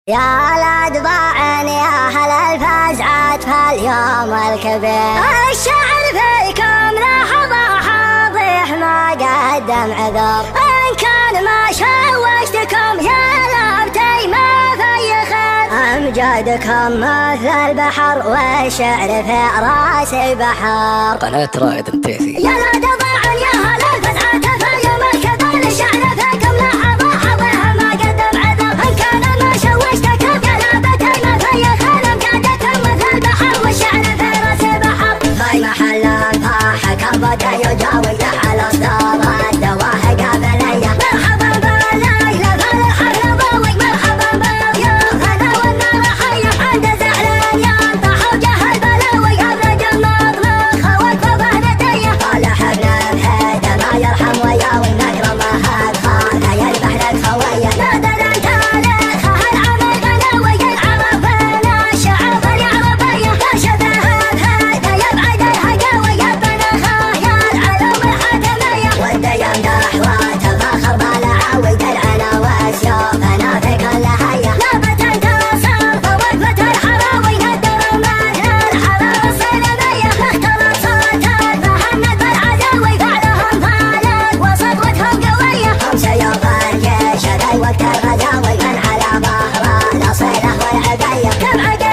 يا ولد باعن يا أهل الفزعات فاليوم الكبير، الشعر فيكم لحظة حاضح ما قدم عذر، إن كان ما شوشتكم يا لابتي ما في خير، أمجادكم مثل البحر والشعر في راسي بحر. قناة رائد التيسي. يا ولد باعن يا أهل الفزعات فاليوم الكبير، الشعر فيكم لحظة حاضح ما قدم عذر، إن كان ما شوشتكم يا لابتي ما في خير، أمجادكم مثل البحر والشعر في راسي بحر. في محل انفاح كبد يجاوز على اسطورة دواها قابلية، مرحبا بالليلة فالحر ضوي، مرحبا بالضيوف انا والنار حية، عند زعلان ينطح وجه البلاوي، ابرد المطبخ وكفه ندية، طالح ابن بحيده ما يرحم وياوي، نكرمه ادخاله يذبح لك خويه، نادر تاريخه العمل بلاوي، العرب بين الشعب اليعربية، لا شبه بهيده يبعد الهقاوي، يبنى خيال علوم الحاتمية، وده يمدح وتفاخر بالعاوي، درعنا وسيوفنا في كل هية، نابت انتصار فوقفة الحراوي، ندر مثل الحرارة الصينية، اختلط صوت فهند بالعداوي، فعلهم فالك وسطوتهم قوية، هم سيوف الجيش ذي وقت الغزاوي، من على ظهره الاصيلة والعبية، كم عقد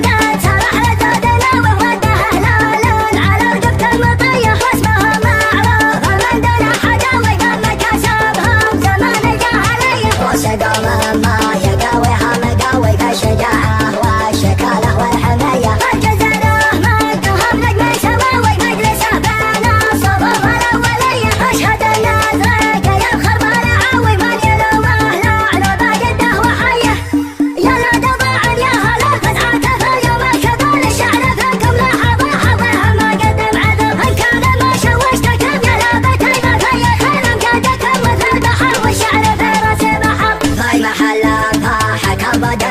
قد سرح للدودلاوي، وده هلال على رقبة المطية، واسمهم معروف من دون حداوي، دم كسبهم زمان الجاهلية، وسقوا ما يقاويها مقاوي، فالشجاعة والشكالة والحمية، الجزرة مدهم نجم سماوي، مجلسه بين الصفوف الأولية، أشهد الناس يبخر بالعاوي، من يلومه لعنه باقده وحيه. يا ولد باعن يا أهل الفزعات فاليوم الكبير، الشعر فيكم لحظة حظها ما قدم عذر، إن كان ما شوشتكم يا لابتي ما في خير، أمجادكم مثل البحر والشعر في راسي بحر. في محل انفاح كبد